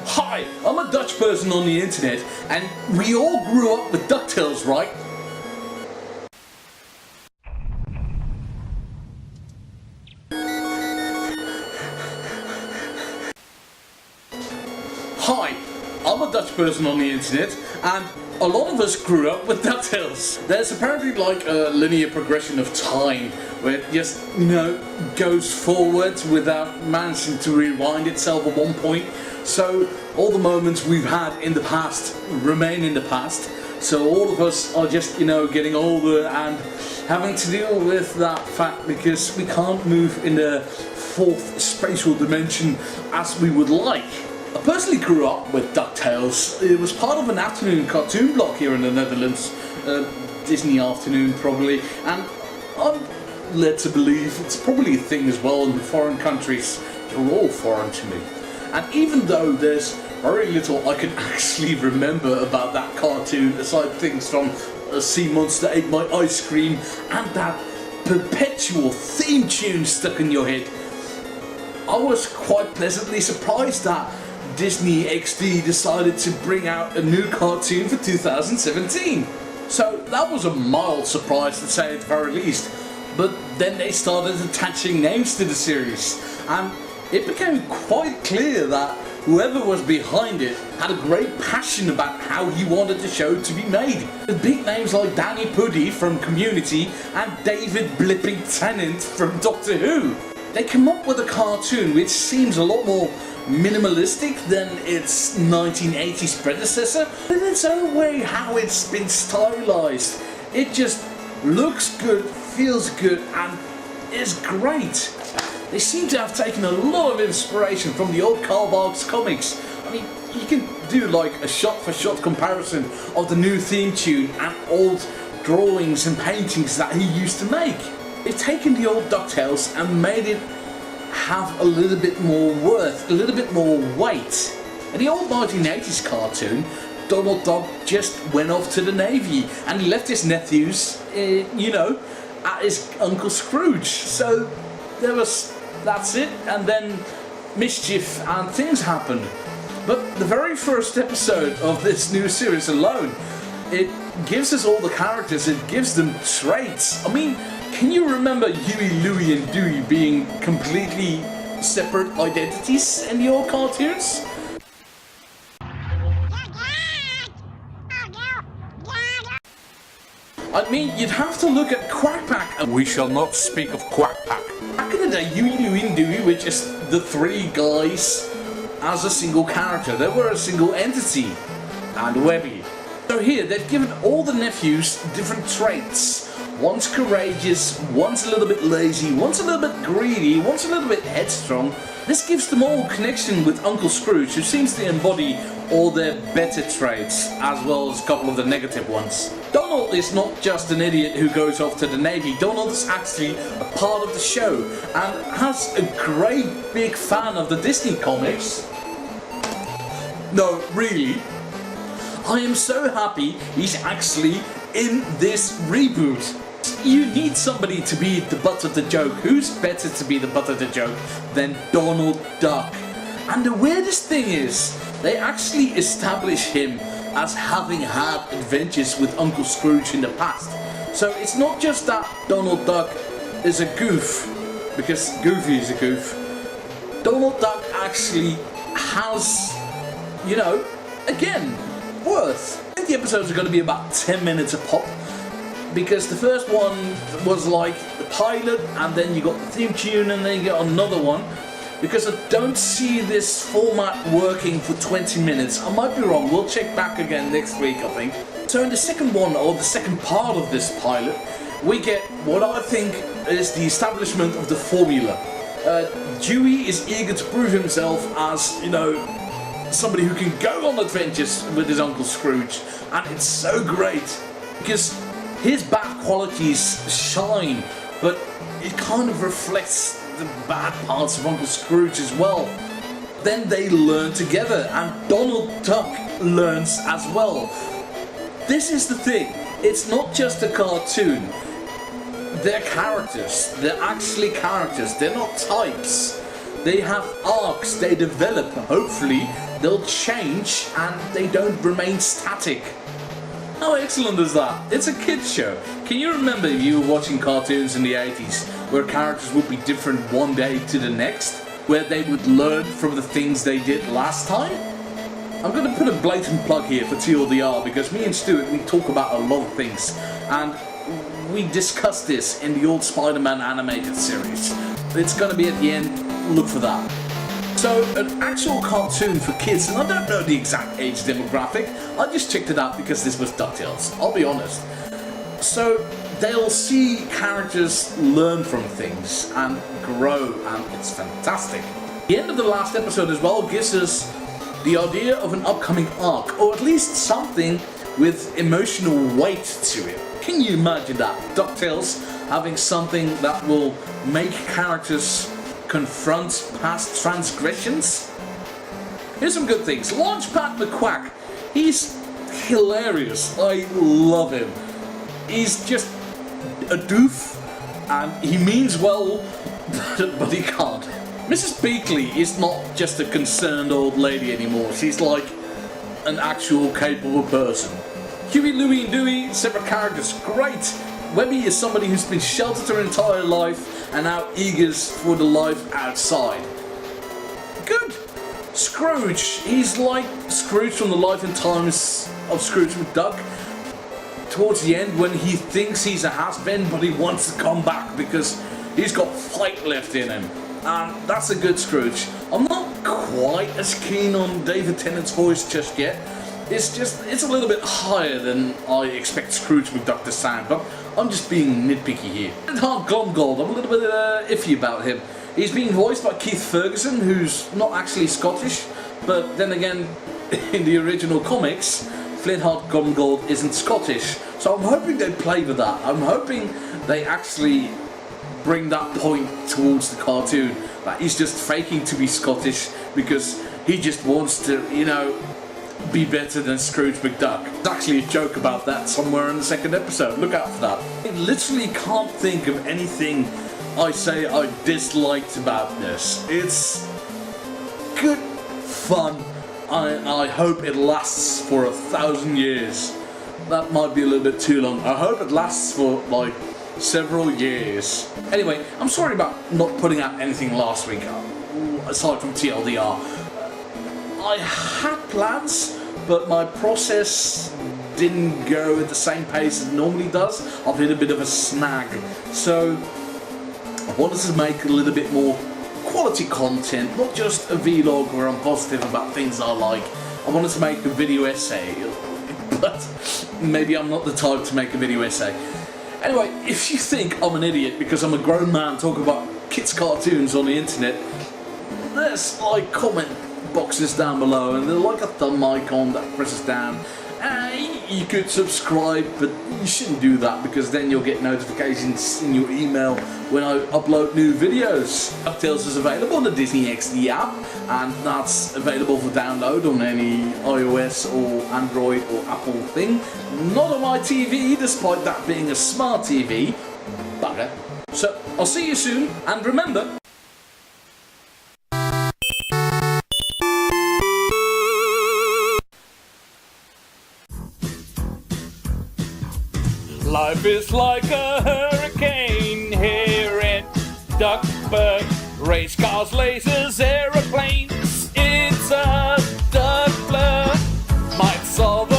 Hi, I'm a Dutch person on the internet, and we all grew up with DuckTales, right? Hi, I'm a Dutch person on the internet, and a lot of us grew up with DuckTales. There's apparently like a linear progression of time where it just, goes forward without managing to rewind itself at one point. So all the moments we've had in the past remain in the past. So all of us are just, getting older and having to deal with that fact because we can't move in the fourth spatial dimension as we would like. I personally grew up with DuckTales. It was part of an afternoon cartoon block here in the Netherlands, Disney Afternoon probably, and I'm led to believe it's probably a thing as well in foreign countries. You're all foreign to me. And even though there's very little I can actually remember about that cartoon, aside things from a sea monster ate my ice cream and that perpetual theme tune stuck in your head, I was quite pleasantly surprised that Disney XD decided to bring out a new cartoon for 2017. So that was a mild surprise to say at the very least. But then they started attaching names to the series, and it became quite clear that whoever was behind it had a great passion about how he wanted the show to be made. With big names like Danny Pudi from Community and David Blipping Tennant from Doctor Who. They come up with a cartoon which seems a lot more minimalistic than its 1980s predecessor, but in its own way how it's been stylized. It just looks good, feels good, and is great. They seem to have taken a lot of inspiration from the old Carl Barks comics. I mean, you can do like a shot-for-shot comparison of the new theme tune and old drawings and paintings that he used to make. They've taken the old DuckTales and made it have a little bit more worth, a little bit more weight. In the old 1980s cartoon, Donald Duck just went off to the Navy and he left his nephews, at his Uncle Scrooge. So that's it, and then mischief and things happened. But the very first episode of this new series alone, it gives us all the characters, it gives them traits. I mean, can you remember Huey, Louie and Dewey being completely separate identities in the old cartoons? I mean, you'd have to look at Quackpack, and we shall not speak of Quackpack. Back in the day, Huey, Louie and Dewey were just the three guys as a single character. They were a single entity. And Webby. So here, they've given all the nephews different traits. One's courageous, one's a little bit lazy, one's a little bit greedy, one's a little bit headstrong. This gives them all connection with Uncle Scrooge, who seems to embody all their better traits, as well as a couple of the negative ones. Donald is not just an idiot who goes off to the Navy. Donald is actually a part of the show and has a great big fan of the Disney comics. No, really. I am so happy he's actually in this reboot. You need somebody to be the butt of the joke. Who's better to be the butt of the joke than Donald Duck? And the weirdest thing is, they actually establish him as having had adventures with Uncle Scrooge in the past. So it's not just that Donald Duck is a goof, because Goofy is a goof. Donald Duck actually has, again, worth. I think the episodes are going to be about 10 minutes a pop, because the first one was like the pilot, and then you got the theme tune, and then you get another one. Because I don't see this format working for 20 minutes. I might be wrong, we'll check back again next week, I think. So in the second one, or the second part of this pilot, we get what I think is the establishment of the formula. Dewey is eager to prove himself as, somebody who can go on adventures with his Uncle Scrooge. And it's so great, because his bad qualities shine, but it kind of reflects the bad parts of Uncle Scrooge as well. Then they learn together, and Donald Duck learns as well. This is the thing, it's not just a cartoon. They're characters, they're actually characters, they're not types. They have arcs, they develop, hopefully they'll change and they don't remain static. How excellent is that? It's a kids show. Can you remember if you were watching cartoons in the 80s where characters would be different one day to the next? Where they would learn from the things they did last time? I'm going to put a blatant plug here for TLDR because me and Stuart, we talk about a lot of things. And we discussed this in the old Spider-Man animated series. It's going to be at the end, look for that. So, an actual cartoon for kids, and I don't know the exact age demographic, I just checked it out because this was DuckTales, I'll be honest. So, they'll see characters learn from things and grow, and it's fantastic. The end of the last episode as well gives us the idea of an upcoming arc, or at least something with emotional weight to it. Can you imagine that? DuckTales having something that will make characters confront past transgressions? Here's some good things. Launchpad McQuack, he's hilarious. I love him. He's just a doof and he means well, but he can't. Mrs. Beakley is not just a concerned old lady anymore. She's like an actual capable person. Huey, Louie and Dewey, separate characters, great. Webby is somebody who's been sheltered her entire life and now eager for the life outside. Good. Scrooge, he's like Scrooge from the Life and Times of Scrooge McDuck. Towards the end when he thinks he's a has-been but he wants to come back because he's got fight left in him. And that's a good Scrooge. I'm not quite as keen on David Tennant's voice just yet. It's a little bit higher than I expect Scrooge McDuck to sound, but I'm just being nitpicky here. Hart Glomgold, I'm a little bit iffy about him. He's being voiced by Keith Ferguson, who's not actually Scottish, but then again, in the original comics, Flintheart Glomgold isn't Scottish. So I'm hoping they play with that. I'm hoping they actually bring that point towards the cartoon, that he's just faking to be Scottish because he just wants to, you know, be better than Scrooge McDuck. There's actually a joke about that somewhere in the second episode. Look out for that. I literally can't think of anything I say I disliked about this. It's good fun. I hope it lasts for 1,000 years. That might be a little bit too long. I hope it lasts for like several years. Anyway, I'm sorry about not putting out anything last week, aside from TLDR. I had plans, but my process didn't go at the same pace as it normally does. I've hit a bit of a snag. So I wanted to make a little bit more quality content, not just a vlog where I'm positive about things I like. I wanted to make a video essay, but maybe I'm not the type to make a video essay. Anyway, if you think I'm an idiot because I'm a grown man talking about kids' cartoons on the internet, there's like comment boxes down below and there's like a thumb icon that presses down. You could subscribe, but you shouldn't do that because then you'll get notifications in your email when I upload new videos. DuckTales is available on the Disney XD app, and that's available for download on any iOS or Android or Apple thing. Not on my TV, despite that being a smart TV. Bugger. So, I'll see you soon, and remember, life is like a hurricane here in Duckburg. Race cars, lasers, aeroplanes. It's a duck blur. Might solve